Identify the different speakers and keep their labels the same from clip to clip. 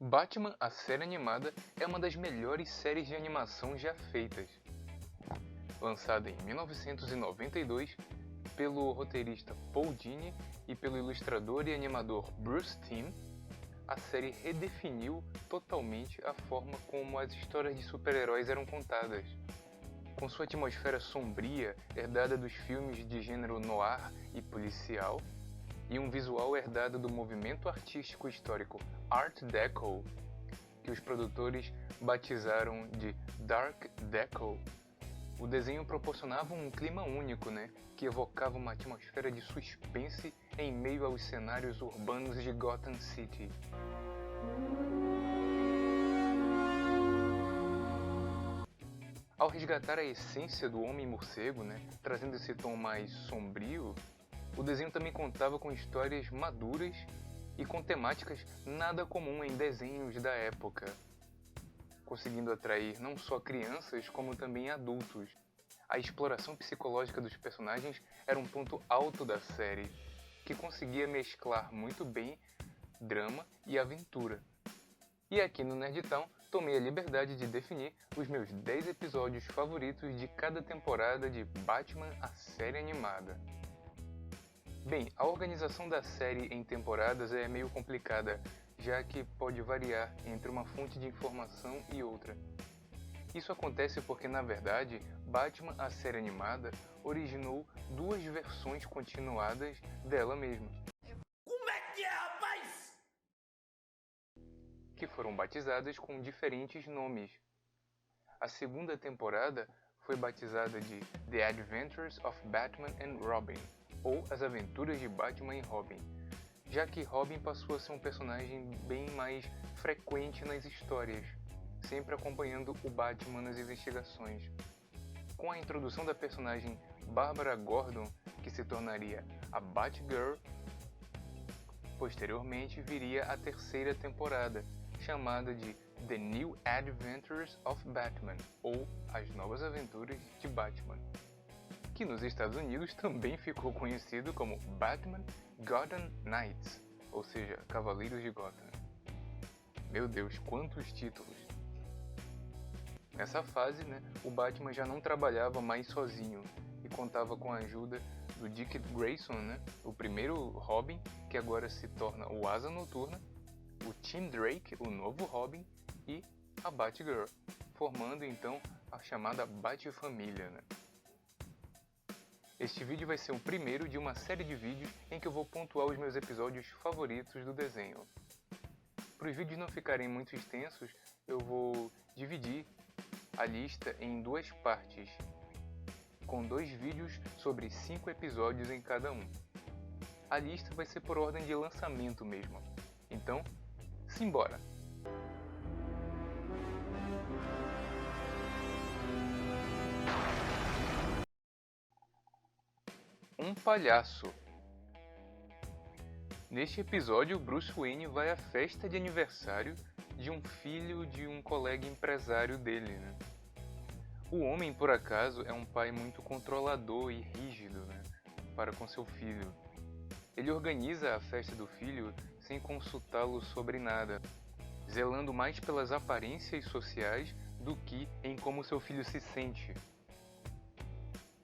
Speaker 1: Batman, a série animada, é uma das melhores séries de animação já feitas. Lançada em 1992 pelo roteirista Paul Dini e pelo ilustrador e animador Bruce Timm, a série redefiniu totalmente a forma como as histórias de super-heróis eram contadas. Com sua atmosfera sombria, herdada dos filmes de gênero noir e policial, e um visual herdado do movimento artístico histórico Art Deco, que os produtores batizaram de Dark Deco. O desenho proporcionava um clima único, que evocava uma atmosfera de suspense em meio aos cenários urbanos de Gotham City. Ao resgatar a essência do Homem-Morcego, trazendo esse tom mais sombrio, o desenho também contava com histórias maduras e com temáticas nada comum em desenhos da época, conseguindo atrair não só crianças como também adultos. A exploração psicológica dos personagens era um ponto alto da série, que conseguia mesclar muito bem drama e aventura. E aqui no Nerdtown, tomei a liberdade de definir os meus 10 episódios favoritos de cada temporada de Batman, a série animada. Bem, a organização da série em temporadas é meio complicada, já que pode variar entre uma fonte de informação e outra. Isso acontece porque, na verdade, Batman, a série animada, originou duas versões continuadas dela mesma.
Speaker 2: Como é que é, rapaz?
Speaker 1: Que foram batizadas com diferentes nomes. A segunda temporada foi batizada de The Adventures of Batman and Robin, ou As Aventuras de Batman e Robin, já que Robin passou a ser um personagem bem mais frequente nas histórias, sempre acompanhando o Batman nas investigações. Com a introdução da personagem Barbara Gordon, que se tornaria a Batgirl, posteriormente viria a terceira temporada, chamada de The New Adventures of Batman, ou As Novas Aventuras de Batman, que nos Estados Unidos também ficou conhecido como Batman Gotham Knights, ou seja, Cavaleiros de Gotham. Meu Deus, quantos títulos! Nessa fase, o Batman já não trabalhava mais sozinho e contava com a ajuda do Dick Grayson, o primeiro Robin, que agora se torna o Asa Noturna, o Tim Drake, o novo Robin, e a Batgirl, formando então a chamada Bat-família. Este vídeo vai ser o primeiro de uma série de vídeos em que eu vou pontuar os meus episódios favoritos do desenho. Para os vídeos não ficarem muito extensos, eu vou dividir a lista em duas partes, com 2 vídeos sobre 5 episódios em cada um. A lista vai ser por ordem de lançamento mesmo, então, simbora! Um palhaço. Neste episódio, Bruce Wayne vai à festa de aniversário de um filho de um colega empresário dele. O homem, por acaso, é um pai muito controlador e rígido para com seu filho. Ele organiza a festa do filho sem consultá-lo sobre nada, zelando mais pelas aparências sociais do que em como seu filho se sente.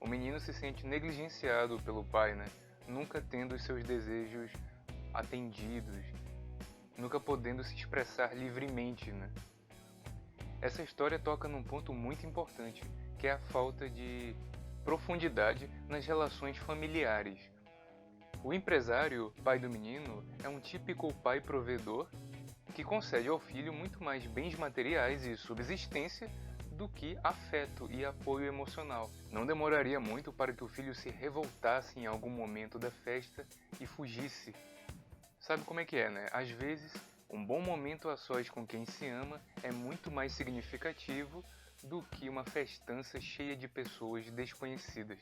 Speaker 1: O menino se sente negligenciado pelo pai, nunca tendo os seus desejos atendidos, nunca podendo se expressar livremente. Essa história toca num ponto muito importante, que é a falta de profundidade nas relações familiares. O empresário, pai do menino, é um típico pai provedor que concede ao filho muito mais bens materiais e subsistência do que afeto e apoio emocional. Não demoraria muito para que o filho se revoltasse em algum momento da festa e fugisse. Sabe como é que é, Às vezes, um bom momento a sós com quem se ama é muito mais significativo do que uma festança cheia de pessoas desconhecidas.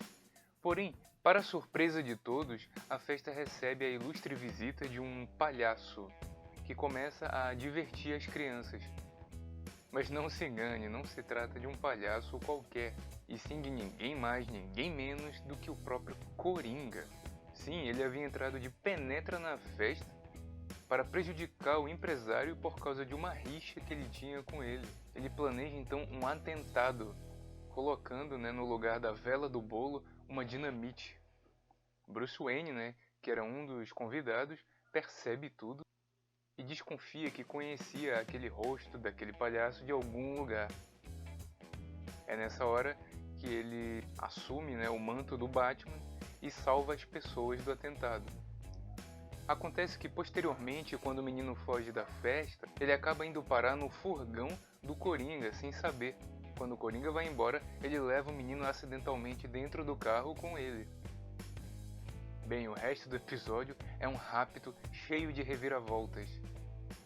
Speaker 1: Porém, para a surpresa de todos, a festa recebe a ilustre visita de um palhaço, que começa a divertir as crianças. Mas não se engane, não se trata de um palhaço qualquer, e sim de ninguém mais, ninguém menos do que o próprio Coringa. Sim, ele havia entrado de penetra na festa para prejudicar o empresário por causa de uma rixa que ele tinha com ele. Ele planeja então um atentado, colocando, no lugar da vela do bolo uma dinamite. Bruce Wayne, que era um dos convidados, percebe tudo e desconfia que conhecia aquele rosto daquele palhaço de algum lugar. É nessa hora que ele assume, o manto do Batman e salva as pessoas do atentado. Acontece que posteriormente, quando o menino foge da festa, ele acaba indo parar no furgão do Coringa sem saber. Quando o Coringa vai embora, ele leva o menino acidentalmente dentro do carro com ele. Bem, o resto do episódio é um rapto cheio de reviravoltas.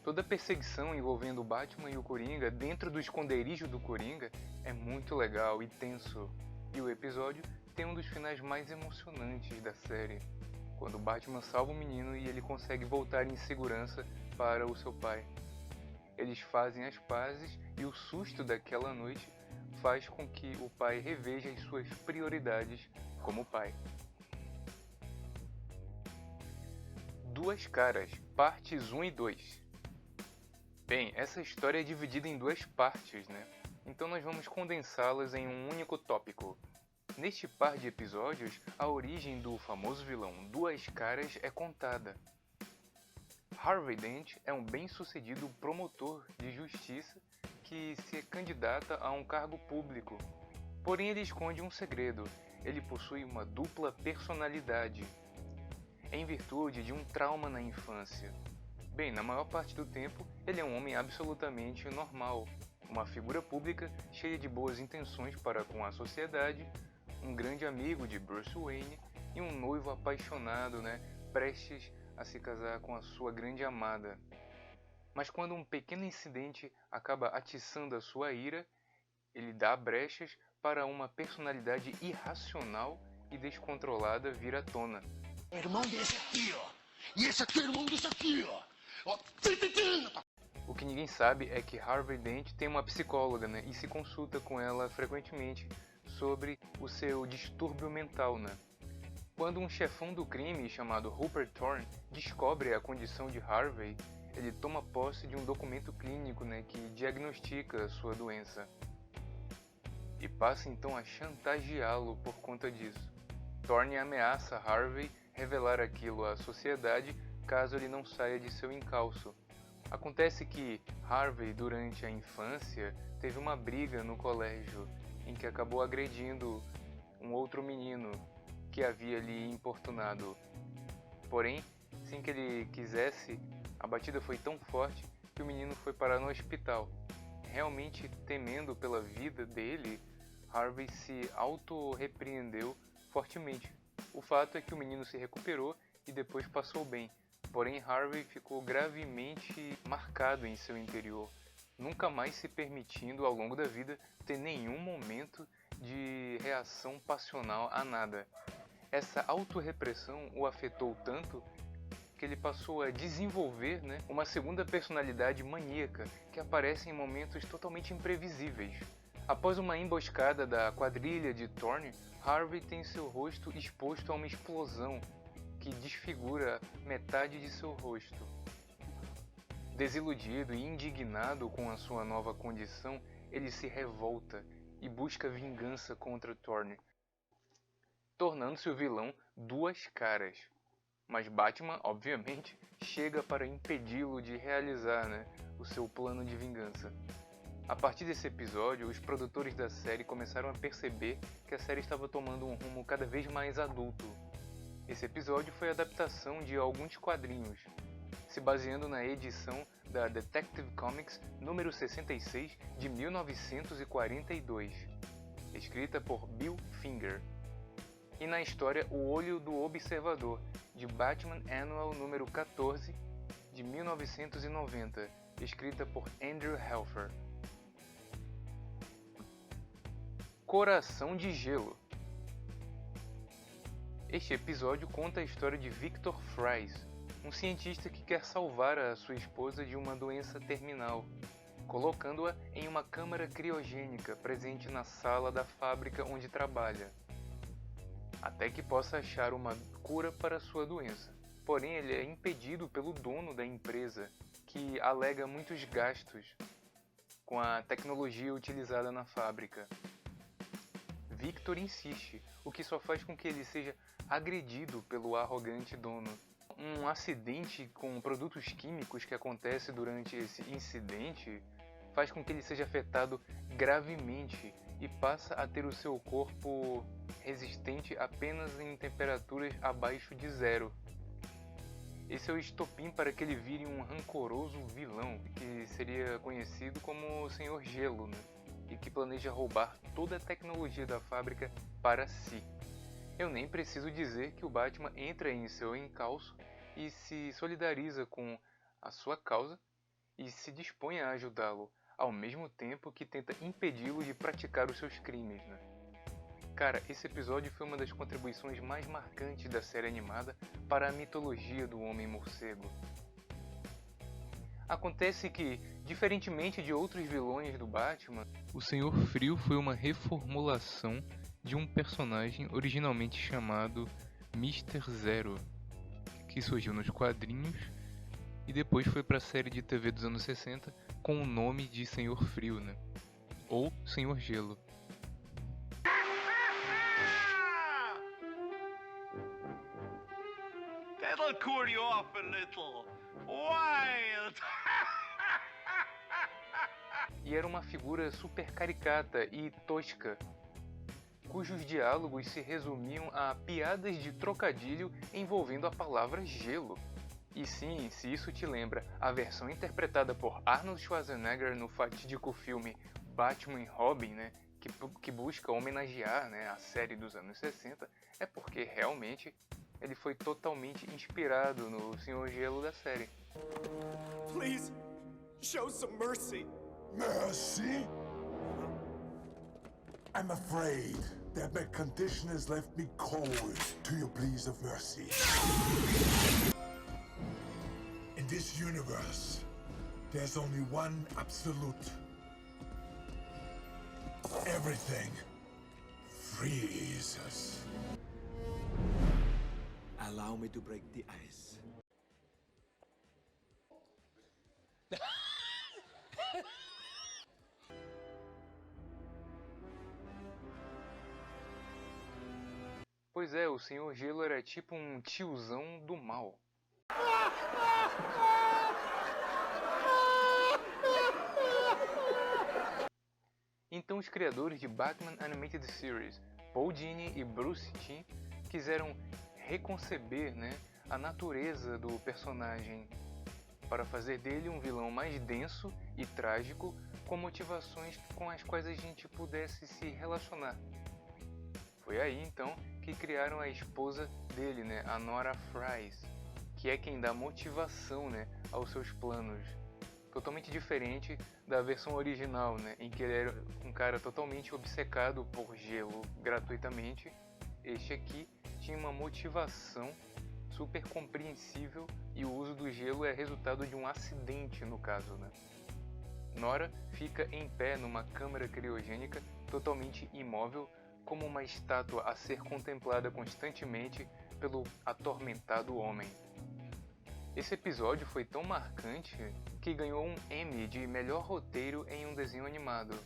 Speaker 1: Toda a perseguição envolvendo o Batman e o Coringa dentro do esconderijo do Coringa é muito legal e tenso. E o episódio tem um dos finais mais emocionantes da série, quando o Batman salva o menino e ele consegue voltar em segurança para o seu pai. Eles fazem as pazes e o susto daquela noite faz com que o pai reveja as suas prioridades como pai. Duas Caras, partes 1 e 2. Bem, essa história é dividida em duas partes, Então nós vamos condensá-las em um único tópico. Neste par de episódios, a origem do famoso vilão Duas Caras é contada. Harvey Dent é um bem-sucedido promotor de justiça que se candidata a um cargo público. Porém, ele esconde um segredo. Ele possui uma dupla personalidade, em virtude de um trauma na infância. Bem, na maior parte do tempo, ele é um homem absolutamente normal, uma figura pública cheia de boas intenções para com a sociedade, um grande amigo de Bruce Wayne e um noivo apaixonado, prestes a se casar com a sua grande amada. Mas quando um pequeno incidente acaba atiçando a sua ira, ele dá brechas para uma personalidade irracional e descontrolada vir à tona.
Speaker 2: Irmão desse aqui, ó. E esse aqui é irmão desse aqui, ó.
Speaker 1: O que ninguém sabe é que Harvey Dent tem uma psicóloga, e se consulta com ela frequentemente sobre o seu distúrbio mental, Quando um chefão do crime chamado Rupert Thorne descobre a condição de Harvey, ele toma posse de um documento clínico, que diagnostica a sua doença. E passa então a chantageá-lo por conta disso. Thorne ameaça Harvey revelar aquilo à sociedade caso ele não saia de seu encalço. Acontece que Harvey, durante a infância, teve uma briga no colégio em que acabou agredindo um outro menino que havia lhe importunado. Porém, sem que ele quisesse, a batida foi tão forte que o menino foi parar no hospital. Realmente temendo pela vida dele, Harvey se auto-repreendeu fortemente. O fato é que o menino se recuperou e depois passou bem. Porém, Harvey ficou gravemente marcado em seu interior, nunca mais se permitindo ao longo da vida ter nenhum momento de reação passional a nada. Essa autorrepressão o afetou tanto que ele passou a desenvolver uma segunda personalidade maníaca que aparece em momentos totalmente imprevisíveis. Após uma emboscada da quadrilha de Thorne, Harvey tem seu rosto exposto a uma explosão que desfigura metade de seu rosto. Desiludido e indignado com a sua nova condição, ele se revolta e busca vingança contra Thorne, tornando-se o vilão Duas Caras. Mas Batman, obviamente, chega para impedi-lo de realizar o seu plano de vingança. A partir desse episódio, os produtores da série começaram a perceber que a série estava tomando um rumo cada vez mais adulto. Esse episódio foi a adaptação de alguns quadrinhos, se baseando na edição da Detective Comics número 66 de 1942, escrita por Bill Finger, e na história O Olho do Observador, de Batman Annual número 14 de 1990, escrita por Andrew Helfer. Coração de Gelo. Este episódio conta a história de Victor Fries, um cientista que quer salvar a sua esposa de uma doença terminal, colocando-a em uma câmara criogênica presente na sala da fábrica onde trabalha, até que possa achar uma cura para sua doença. porém ele é impedido pelo dono da empresa, que alega muitos gastos com a tecnologia utilizada na fábrica. Victor insiste, o que só faz com que ele seja agredido pelo arrogante dono. Um acidente com produtos químicos que acontece durante esse incidente faz com que ele seja afetado gravemente e passa a ter o seu corpo resistente apenas em temperaturas abaixo de zero. Esse é o estopim para que ele vire um rancoroso vilão, que seria conhecido como o Senhor Gelo, né? E que planeja roubar toda a tecnologia da fábrica para si. Eu nem preciso dizer que o Batman entra em seu encalço e se solidariza com a sua causa e se dispõe a ajudá-lo, ao mesmo tempo que tenta impedi-lo de praticar os seus crimes, né? Cara, esse episódio foi uma das contribuições mais marcantes da série animada para a mitologia do Homem-Morcego. Acontece que, diferentemente de outros vilões do Batman, o Senhor Frio foi uma reformulação de um personagem originalmente chamado Mr. Zero, que surgiu nos quadrinhos e depois foi para a série de TV dos anos 60 com o nome de Senhor Frio, né? Ou Senhor Gelo.
Speaker 2: That'll cool you off a little. Wild.
Speaker 1: E era uma figura super caricata e tosca, cujos diálogos se resumiam a piadas de trocadilho envolvendo a palavra gelo. E sim, se isso te lembra a versão interpretada por Arnold Schwarzenegger no fatídico filme Batman e Robin, né, que busca homenagear, né, a série dos anos 60, é porque realmente ele foi totalmente inspirado no Senhor Gelo da série.
Speaker 3: Please, show some mercy.
Speaker 4: Mercy? I'm afraid that my condition has left me cold to your pleas of mercy. In this universe, there's only one absolute. Everything freezes.
Speaker 3: Allow me to break the ice.
Speaker 1: Pois é, o Senhor Gelo era tipo um tiozão do mal. Então os criadores de Batman Animated Series, Paul Dini e Bruce Timm, quiseram reconceber, né, a natureza do personagem para fazer dele um vilão mais denso e trágico, com motivações com as quais a gente pudesse se relacionar. Foi aí então que criaram a esposa dele, né, a Nora Fries, que é quem dá motivação, né, aos seus planos. Totalmente diferente da versão original, né, em que ele era um cara totalmente obcecado por gelo gratuitamente. Este aqui tinha uma motivação super compreensível e o uso do gelo é resultado de um acidente no caso, né? Nora fica em pé numa câmara criogênica totalmente imóvel, como uma estátua a ser contemplada constantemente pelo atormentado homem. Esse episódio foi tão marcante que ganhou um Emmy de melhor roteiro em um desenho animado.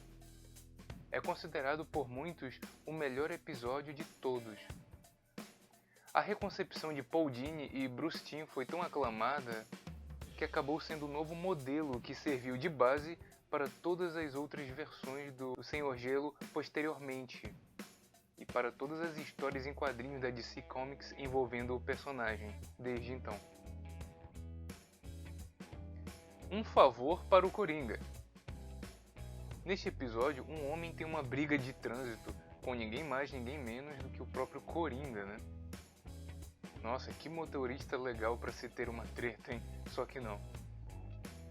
Speaker 1: É considerado por muitos o melhor episódio de todos. A reconcepção de Paul Dini e Bruce Timm foi tão aclamada que acabou sendo o novo modelo que serviu de base para todas as outras versões do Senhor Gelo posteriormente e para todas as histórias em quadrinhos da DC Comics envolvendo o personagem desde então. Um favor para o Coringa. Neste episódio, um homem tem uma briga de trânsito com ninguém mais, ninguém menos do que o próprio Coringa, né? Nossa, que motorista legal para se ter uma treta, hein? Só que não.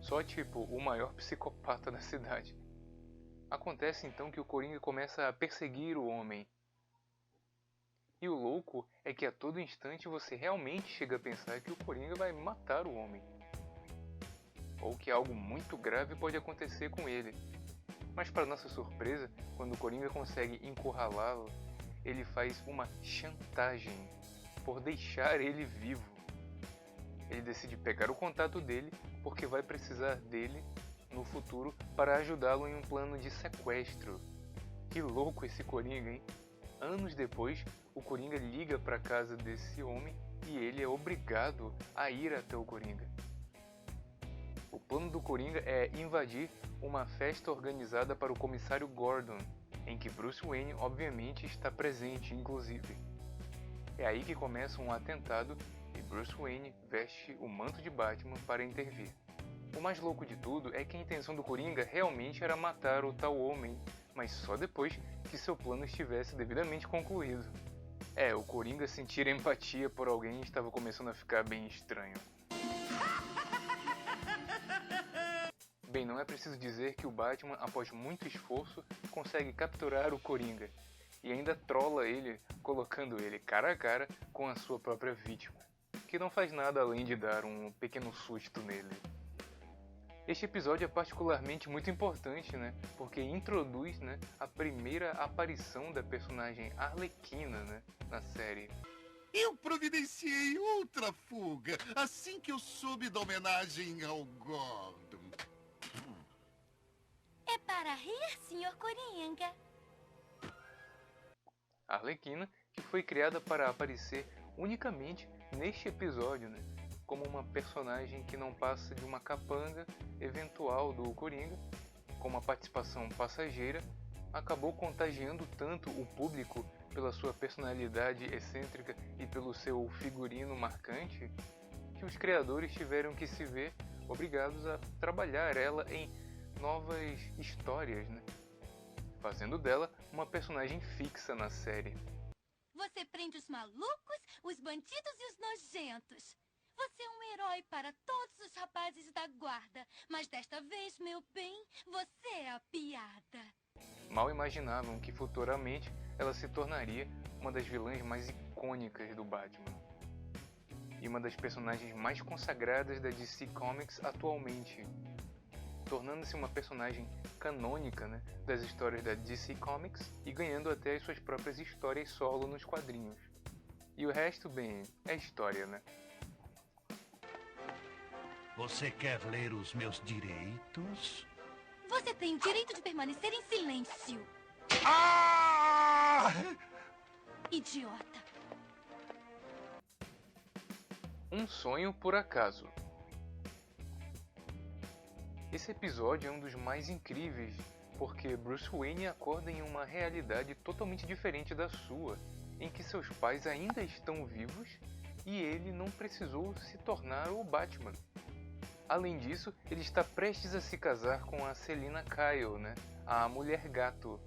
Speaker 1: Só tipo, o maior psicopata da cidade. Acontece então que o Coringa começa a perseguir o homem. E o louco é que a todo instante você realmente chega a pensar que o Coringa vai matar o homem. Ou que algo muito grave pode acontecer com ele. Mas para nossa surpresa, quando o Coringa consegue encurralá-lo, ele faz uma chantagem por deixar ele vivo. ele decide pegar o contato dele porque vai precisar dele no futuro para ajudá-lo em um plano de sequestro. Que louco esse Coringa, hein? Anos depois, o Coringa liga para a casa desse homem e ele é obrigado a ir até o Coringa. O plano do Coringa é invadir uma festa organizada para o comissário Gordon, em que Bruce Wayne obviamente está presente, inclusive. É aí que começa um atentado e Bruce Wayne veste o manto de Batman para intervir. O mais louco de tudo é que a intenção do Coringa realmente era matar o tal homem, mas só depois que seu plano estivesse devidamente concluído. O Coringa sentir empatia por alguém estava começando a ficar bem estranho. Bem, não é preciso dizer que o Batman, após muito esforço, consegue capturar o Coringa e ainda trola ele, colocando ele cara a cara com a sua própria vítima, que não faz nada além de dar um pequeno susto nele. Este episódio é particularmente muito importante, né? Porque introduz, né, a primeira aparição da personagem Arlequina, né, na série.
Speaker 2: Eu providenciei outra fuga assim que eu soube da homenagem ao Gordon.
Speaker 5: É para rir, Sr. Coringa.
Speaker 1: Arlequina, que foi criada para aparecer unicamente neste episódio, né? Como uma personagem que não passa de uma capanga eventual do Coringa, com uma participação passageira, acabou contagiando tanto o público pela sua personalidade excêntrica e pelo seu figurino marcante, que os criadores tiveram que se ver obrigados a trabalhar ela em novas histórias, né? Fazendo dela uma personagem fixa na série.
Speaker 5: Você prende os malucos, os bandidos e os nojentos. Você é um herói para todos os rapazes da guarda, mas desta vez, meu bem, você é a piada.
Speaker 1: Mal imaginavam que futuramente ela se tornaria uma das vilãs mais icônicas do Batman. E uma das personagens mais consagradas da DC Comics atualmente, tornando-se uma personagem canônica, né, das histórias da DC Comics e ganhando até as suas próprias histórias solo nos quadrinhos. E o resto, bem, é história, né?
Speaker 2: Você quer ler os meus direitos?
Speaker 5: Você tem o direito de permanecer em silêncio,
Speaker 2: Ah!
Speaker 5: idiota.
Speaker 1: Um sonho por acaso. Esse episódio é um dos mais incríveis, porque Bruce Wayne acorda em uma realidade totalmente diferente da sua, em que seus pais ainda estão vivos e ele não precisou se tornar o Batman. Além disso, ele está prestes a se casar com a Selina Kyle, né, a mulher gato,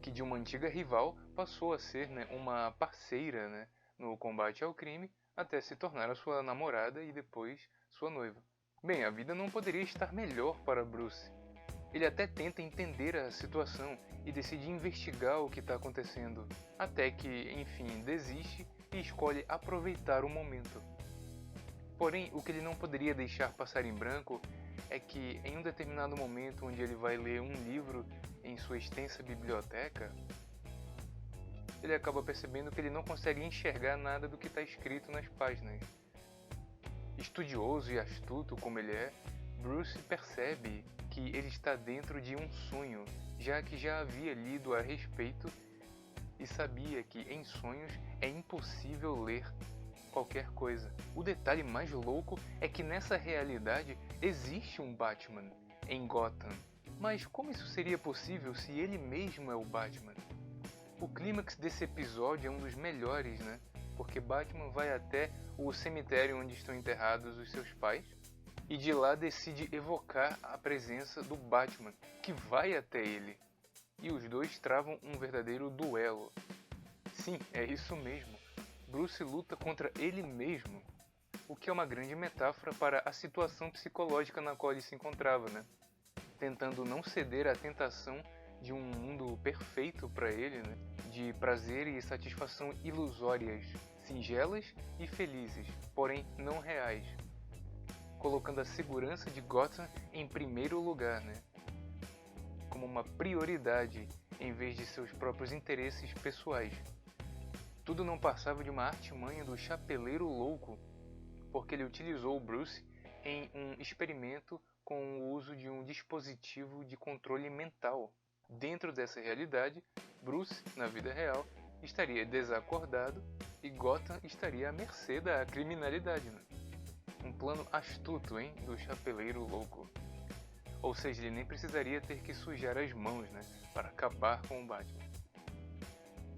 Speaker 1: que de uma antiga rival passou a ser, né, uma parceira, né, no combate ao crime, até se tornar a sua namorada e depois sua noiva. Bem, a vida não poderia estar melhor para Bruce. Ele até tenta entender a situação e decide investigar o que está acontecendo, até que, enfim, desiste e escolhe aproveitar o momento. Porém, o que ele não poderia deixar passar em branco é que, em um determinado momento onde ele vai ler um livro em sua extensa biblioteca, ele acaba percebendo que ele não consegue enxergar nada do que está escrito nas páginas. Estudioso e astuto como ele é, Bruce percebe que ele está dentro de um sonho, já que já havia lido a respeito e sabia que em sonhos é impossível ler qualquer coisa. O detalhe mais louco é que nessa realidade existe um Batman em Gotham. Mas como isso seria possível se ele mesmo é o Batman? O clímax desse episódio é um dos melhores, né? Porque Batman vai até o cemitério onde estão enterrados os seus pais e de lá decide evocar a presença do Batman, que vai até ele. E os dois travam um verdadeiro duelo. Sim, é isso mesmo. Bruce luta contra ele mesmo, o que é uma grande metáfora para a situação psicológica na qual ele se encontrava, né? Tentando não ceder à tentação de um mundo perfeito para ele, né? De prazer e satisfação ilusórias, singelas e felizes, porém não reais, colocando a segurança de Gotham em primeiro lugar, né? Como uma prioridade em vez de seus próprios interesses pessoais. Tudo não passava de uma artimanha do chapeleiro louco, porque ele utilizou o Bruce em um experimento com o uso de um dispositivo de controle mental. Dentro dessa realidade, Bruce, na vida real, estaria desacordado e Gotham estaria à mercê da criminalidade. Né? Um plano astuto, hein, do Chapeleiro Louco. Ou seja, ele nem precisaria ter que sujar as mãos, né, para acabar com o Batman.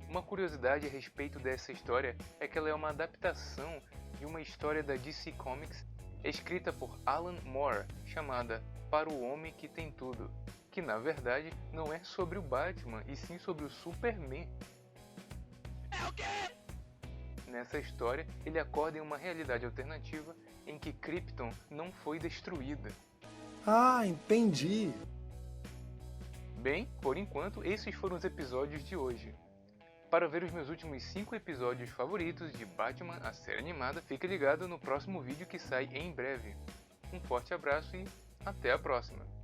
Speaker 1: Uma curiosidade a respeito dessa história é que ela é uma adaptação de uma história da DC Comics escrita por Alan Moore, chamada Para o Homem que Tem Tudo, que na verdade não é sobre o Batman, e sim sobre o Superman. É o quê? Nessa história, ele acorda em uma realidade alternativa em que Krypton não foi destruída.
Speaker 6: Ah, entendi.
Speaker 1: Bem, por enquanto, esses foram os episódios de hoje. Para ver os meus últimos 5 episódios favoritos de Batman, a série animada, fique ligado no próximo vídeo que sai em breve. Um forte abraço e até a próxima!